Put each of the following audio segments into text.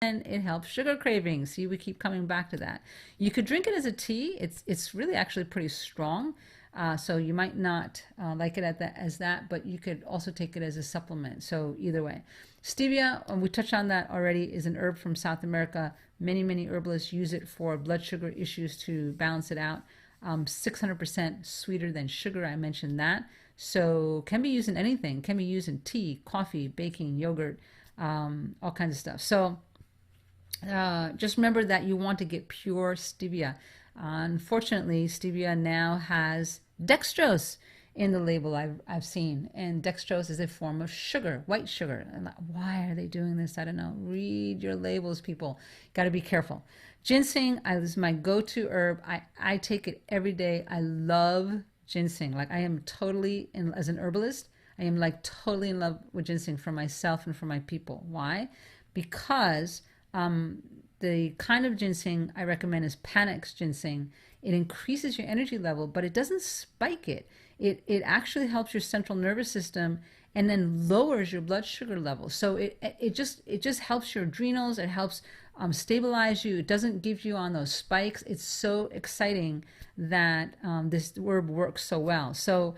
and it helps sugar cravings. See, we keep coming back to that. You could drink it as a tea. It's really actually pretty strong. So you might not like it as that, but you could also take it as a supplement. So either way. Stevia, we touched on that already, is an herb from South America. Many herbalists use it for blood sugar issues to balance it out. 600% sweeter than sugar, I mentioned that. So can be used in anything. Can be used in tea, coffee, baking, yogurt, all kinds of stuff. So just remember that you want to get pure stevia. Unfortunately, stevia now has dextrose in the label I've seen, and dextrose is a form of sugar, white sugar. And why are they doing this? I don't know. Read your labels, people. Got to be careful. Ginseng is my go-to herb. I take it every day. I love ginseng. Like I am totally as an herbalist, I am like totally in love with ginseng for myself and for my people. Why? Because the kind of ginseng I recommend is Panax ginseng. It increases your energy level, but it doesn't spike it. It actually helps your central nervous system and then lowers your blood sugar level. So it just helps your adrenals. It helps stabilize you. It doesn't give you on those spikes. It's so exciting that this herb works so well. So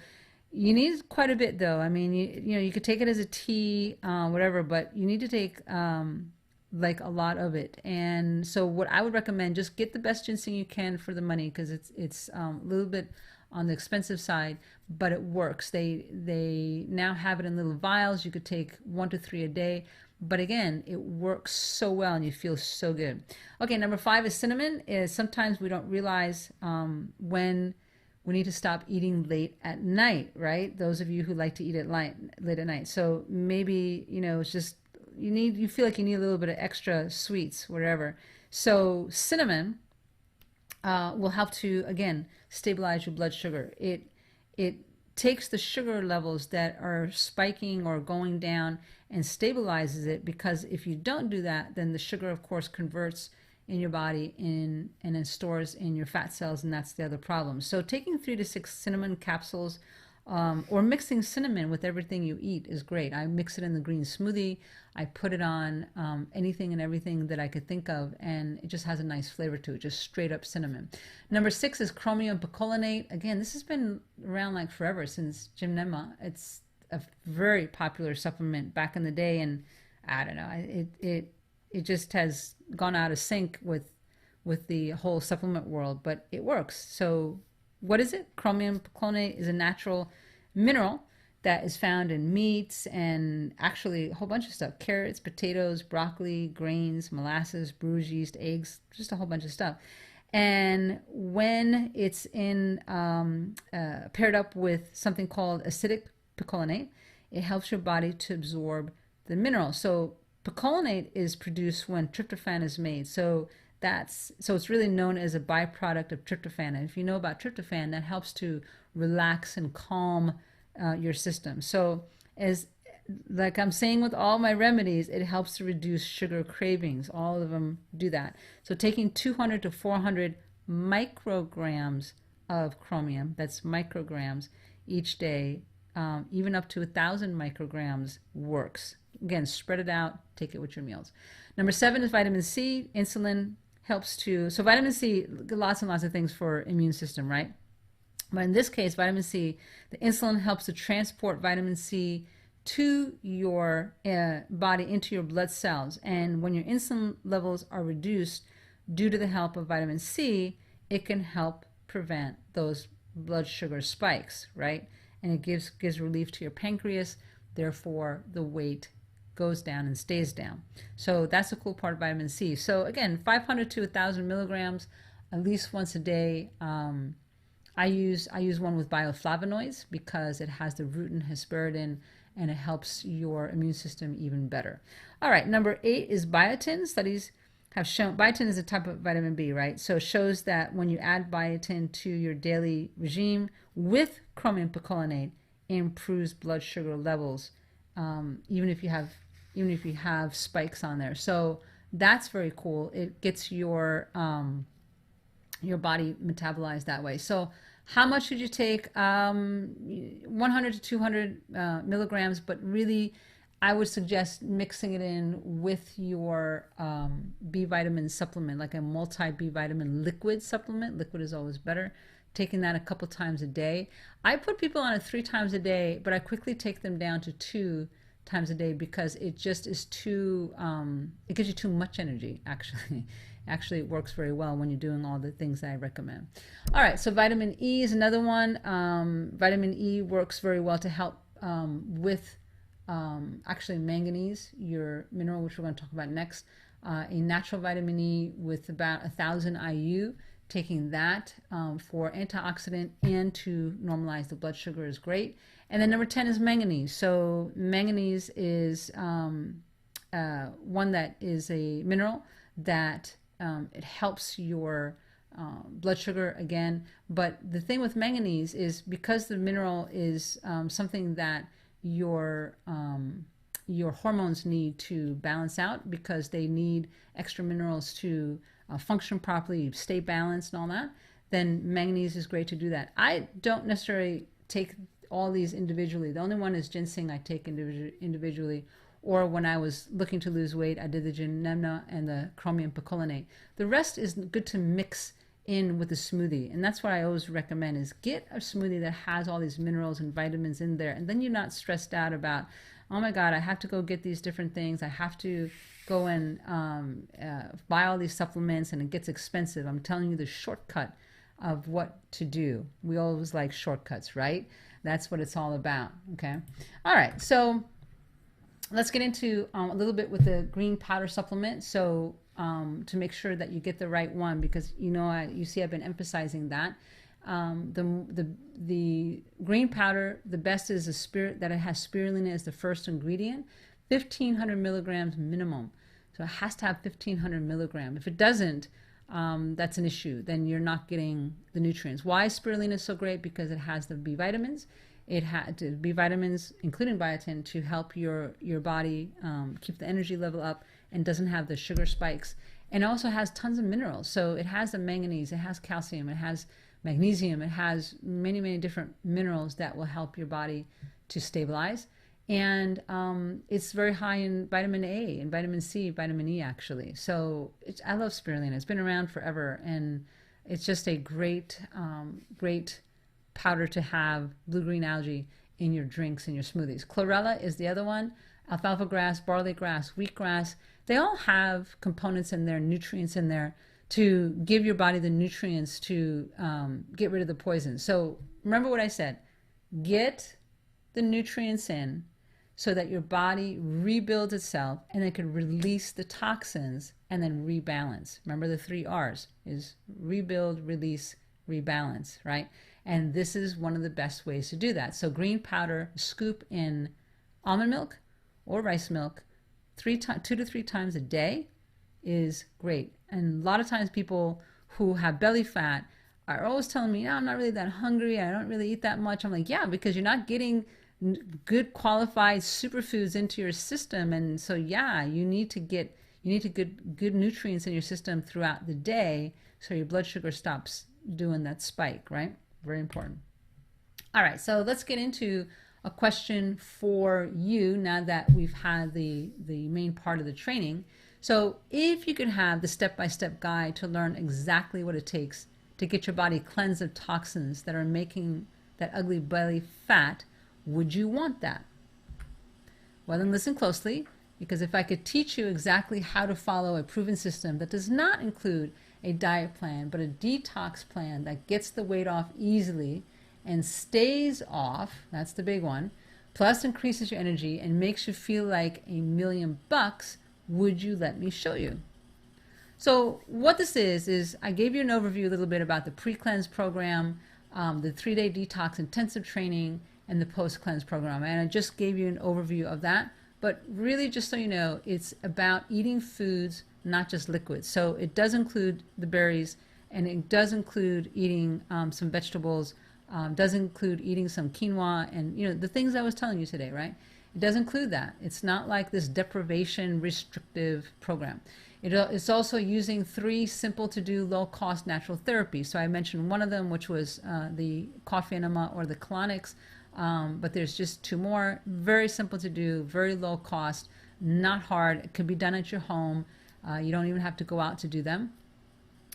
you need quite a bit, though. I mean, you could take it as a tea, whatever, but you need to take like a lot of it. And so what I would recommend, just get the best ginseng you can for the money, because it's a little bit on the expensive side, but it works. They now have it in little vials. You could take 1 to 3 a day. But again, it works so well and you feel so good. Okay, number 5 is cinnamon. Is sometimes we don't realize when we need to stop eating late at night, right? Those of you who like to eat at late at night. So maybe, it's just you feel like you need a little bit of extra sweets, whatever. So cinnamon will help to, again, stabilize your blood sugar. It takes the sugar levels that are spiking or going down and stabilizes it, because if you don't do that, then the sugar, of course, converts in your body and then stores in your fat cells, and that's the other problem. So taking 3 to 6 cinnamon capsules or mixing cinnamon with everything you eat is great. I mix it in the green smoothie. I put it on anything and everything that I could think of, and it just has a nice flavor to it, just straight up cinnamon. Number 6 is chromium picolinate. Again, this has been around like forever, since Jim Nema. It's a very popular supplement back in the day, and I don't know, it just has gone out of sync with the whole supplement world, but it works. So what is it? Chromium picolinate is a natural mineral that is found in meats and actually a whole bunch of stuff: carrots, potatoes, broccoli, grains, molasses, brewer's yeast, eggs, just a whole bunch of stuff. And when it's paired up with something called acidic picolinate, it helps your body to absorb the mineral. So picolinate is produced when tryptophan is made. So it's really known as a byproduct of tryptophan. And if you know about tryptophan, that helps to relax and calm your system. So like I'm saying with all my remedies, it helps to reduce sugar cravings. All of them do that. So taking 200 to 400 micrograms of chromium, that's micrograms, each day, even up to 1,000 micrograms works. Again, spread it out, take it with your meals. Number 7 is vitamin C. Insulin helps to, so vitamin C, lots and lots of things for immune system, right? But in this case, vitamin C, the insulin helps to transport vitamin C to your body, into your blood cells. And when your insulin levels are reduced due to the help of vitamin C, it can help prevent those blood sugar spikes, right? And it gives relief to your pancreas. Therefore, the weight goes down and stays down. So that's the cool part of vitamin C. So again, 500 to 1,000 milligrams at least once a day. I use one with bioflavonoids because it has the rutin hesperidin and it helps your immune system even better. All right, number 8 is biotin. Studies have shown biotin is a type of vitamin B, right? So it shows that when you add biotin to your daily regime with chromium picolinate, it improves blood sugar levels, even if you have spikes on there. So that's very cool. It gets your body metabolized that way. So how much should you take? 100 to 200 milligrams, but really I would suggest mixing it in with your B vitamin supplement, like a multi B vitamin liquid supplement. Liquid is always better. Taking that a couple times a day. I put people on it 3 times a day, but I quickly take them down to 2 times a day because it just is too, it gives you too much energy, actually. Actually, it works very well when you're doing all the things that I recommend. All right, so vitamin E is another one. Vitamin E works very well to help with actually manganese, your mineral, which we're going to talk about next. A natural vitamin E with about 1,000 IU. Taking that for antioxidant and to normalize the blood sugar is great. And then number 10 is manganese. So manganese is one that is a mineral that it helps your blood sugar again. But the thing with manganese is because the mineral is something that your hormones need to balance out because they need extra minerals to function properly, stay balanced and all that, then manganese is great to do that. I don't necessarily take all these individually. The only one is ginseng I take individually, or when I was looking to lose weight, I did the ginemna and the chromium picolinate. The rest is good to mix in with a smoothie, and that's what I always recommend is get a smoothie that has all these minerals and vitamins in there, and then you're not stressed out about, oh my God, I have to go get these different things. I have to go and buy all these supplements and it gets expensive. I'm telling you the shortcut of what to do. We always like shortcuts, right? That's what it's all about, okay? All right, so let's get into a little bit with the green powder supplement. So to make sure that you get the right one, because you see I've been emphasizing that. The green powder, the best is that it has spirulina as the first ingredient, 1,500 milligrams minimum. So it has to have 1,500 milligrams. If it doesn't, that's an issue. Then you're not getting the nutrients. Why is spirulina so great? Because it has the B vitamins. It has B vitamins, including biotin, to help your body keep the energy level up and doesn't have the sugar spikes. And it also has tons of minerals. So it has the manganese, it has calcium, it has magnesium, it has many, many different minerals that will help your body to stabilize. And it's very high in vitamin A and vitamin C, vitamin E actually. So I love spirulina. It's been around forever, and it's just a great, great powder to have, blue-green algae in your drinks and your smoothies. Chlorella is the other one. Alfalfa grass, barley grass, wheatgrass. They all have components in there, nutrients in there to give your body the nutrients to get rid of the poison. So remember what I said. Get the nutrients in so that your body rebuilds itself and then can release the toxins and then rebalance. Remember the 3 R's is rebuild, release, rebalance, right? And this is one of the best ways to do that. So green powder, scoop in almond milk or rice milk 2 to 3 times a day is great. And a lot of times people who have belly fat are always telling me, no, I'm not really that hungry. I don't really eat that much. I'm like, yeah, because you're not getting good qualified superfoods into your system. And so, yeah, you need to get good nutrients in your system throughout the day so your blood sugar stops doing that spike, right? Very important. All right, so let's get into a question for you now that we've had the main part of the training. So if you could have the step-by-step guide to learn exactly what it takes to get your body cleansed of toxins that are making that ugly belly fat, would you want that? Well, then listen closely, because if I could teach you exactly how to follow a proven system that does not include a diet plan, but a detox plan that gets the weight off easily and stays off, that's the big one, plus increases your energy and makes you feel like $1,000,000, would you let me show you? So what this is I gave you an overview a little bit about the pre-cleanse program, the 3-day detox intensive training, and the post-cleanse program. And I just gave you an overview of that. But really, just so you know, it's about eating foods, not just liquids. So it does include the berries, and it does include eating some vegetables, does include eating some quinoa, and the things I was telling you today, right? It does include that. It's not like this deprivation restrictive program. It's also using 3 simple to do low cost natural therapies. So I mentioned one of them, which was the coffee enema or the colonics. But there's just two more. Very simple to do, very low cost, not hard. It can be done at your home. You don't even have to go out to do them.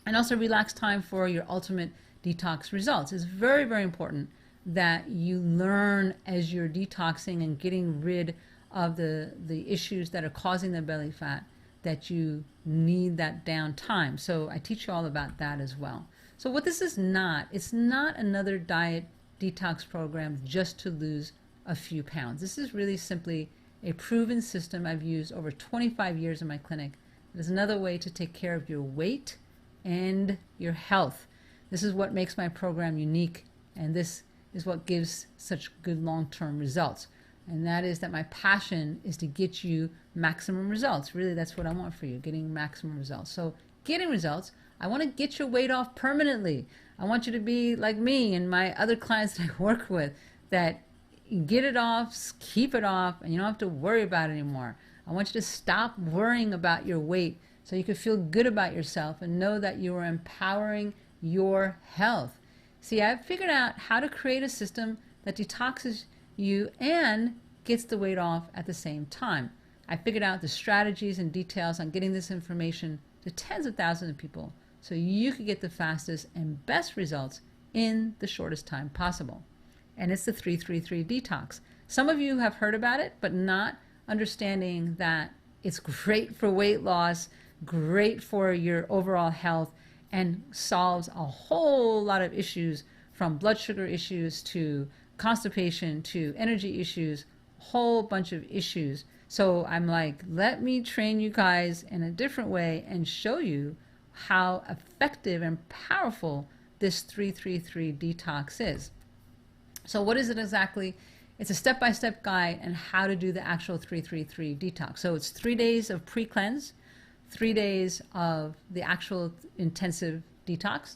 And also relax time for your ultimate detox results. It's very, very important that you learn as you're detoxing and getting rid of the issues that are causing the belly fat, that you need that downtime. So I teach you all about that as well. So what this is not, it's not another diet detox program just to lose a few pounds. This is really simply a proven system I've used over 25 years in my clinic. It is another way to take care of your weight and your health. This is what makes my program unique, and this is what gives such good long-term results. And that is that my passion is to get you maximum results. Really, that's what I want for you, getting maximum results. So getting results, I want to get your weight off permanently. I want you to be like me and my other clients that I work with, that get it off, keep it off, and you don't have to worry about it anymore. I want you to stop worrying about your weight so you can feel good about yourself and know that you are empowering your health. See, I've figured out how to create a system that detoxes you and gets the weight off at the same time. I figured out the strategies and details on getting this information to tens of thousands of people so you could get the fastest and best results in the shortest time possible. And it's the 333 Detox. Some of you have heard about it, but not understanding that it's great for weight loss, great for your overall health, and solves a whole lot of issues, from blood sugar issues to constipation to energy issues, a whole bunch of issues. So I'm like, let me train you guys in a different way and show you how effective and powerful this 333 Detox is. So what is it exactly? It's a step-by-step guide on how to do the actual 333 Detox. So it's 3 days of pre-cleanse, 3 days of the actual intensive detox,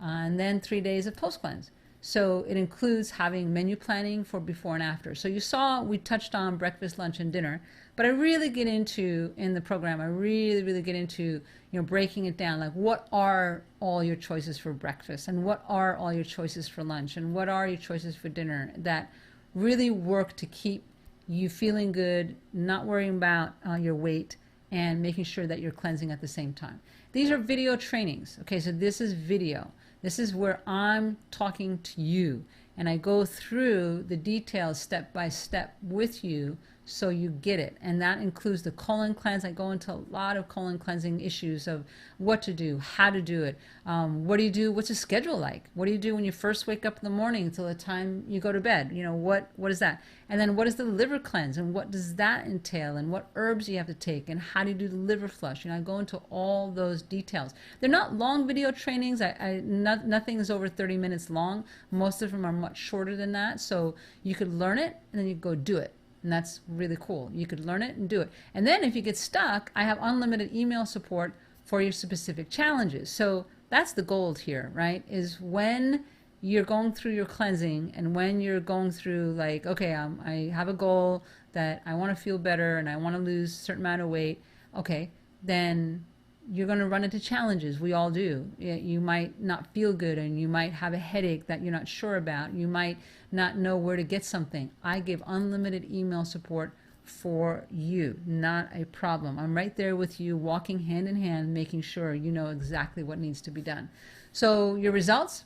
and then 3 days of post-cleanse. So it includes having menu planning for before and after. So you saw we touched on breakfast, lunch, and dinner, but I really get into, in the program, I really get into, breaking it down, like what are all your choices for breakfast, and what are all your choices for lunch, and what are your choices for dinner that really work to keep you feeling good, not worrying about your weight, and making sure that you're cleansing at the same time. These are video trainings. Okay, so this is video. This is where I'm talking to you, and I go through the details step by step with you so you get it. And that includes the colon cleanse. I go into a lot of colon cleansing issues of what to do, how to do it, what do you do, what's the schedule like, what do you do when you first wake up in the morning until the time you go to bed, what is that? And then what is the liver cleanse, and what does that entail, and what herbs you have to take, and how do you do the liver flush? I go into all those details. They're not long video trainings. Nothing is over 30 minutes long. Most of them are much shorter than that. So you could learn it and then you go do it. And that's really cool. You could learn it and do it. And then if you get stuck, I have unlimited email support for your specific challenges. So that's the gold here, right? Is when you're going through your cleansing, and when you're going through like, okay, I have a goal that I want to feel better and I want to lose a certain amount of weight. Okay, then you're going to run into challenges. We all do. You might not feel good, and you might have a headache that you're not sure about. You might not know where to get something. I give unlimited email support for you. Not a problem. I'm right there with you, walking hand in hand, making sure you know exactly what needs to be done. So your results,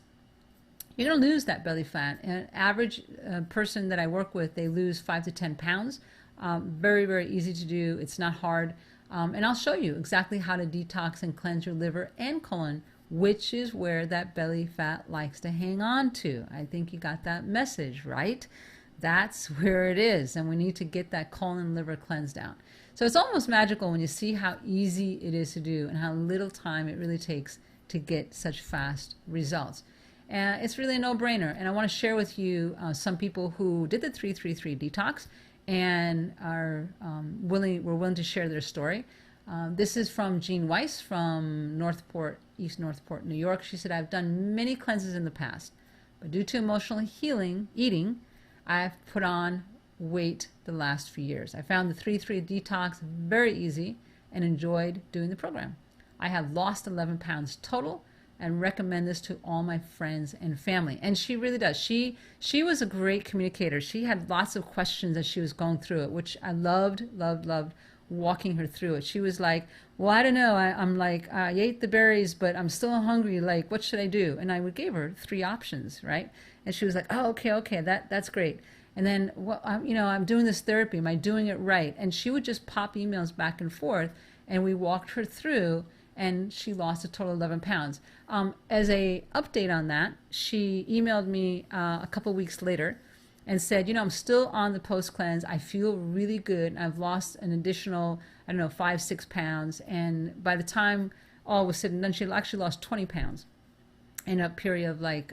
you're going to lose that belly fat. An average person that I work with, they lose 5 to 10 pounds. Very, very easy to do. It's not hard. And I'll show you exactly how to detox and cleanse your liver and colon, which is where that belly fat likes to hang on to. I think you got that message, right? That's where it is. And we need to get that colon liver cleansed out. So it's almost magical when you see how easy it is to do and how little time it really takes to get such fast results. And it's really a no-brainer. And I want to share with you some people who did the 333 Detox and are were willing to share their story. This is from Jean Weiss from Northport, East Northport, New York. She said, I've done many cleanses in the past, but due to emotional eating, I've put on weight the last few years. I found the 333 Detox very easy and enjoyed doing the program. I have lost 11 pounds total and recommend this to all my friends and family. And she really does. She was a great communicator. She had lots of questions as she was going through it, which I loved, loved, loved walking her through it. She was like, well, I don't know. I'm like, I ate the berries, but I'm still hungry. Like, what should I do? And I would give her 3 options, right? And she was like, oh, okay, okay, that's great. And then, well, I'm doing this therapy. Am I doing it right? And she would just pop emails back and forth, and we walked her through, and she lost a total of 11 pounds. As a update on that, she emailed me a couple weeks later and said, I'm still on the post cleanse. I feel really good. I've lost an additional, I don't know, 5-6 pounds. And by the time all was said and done, she actually lost 20 pounds in a period of like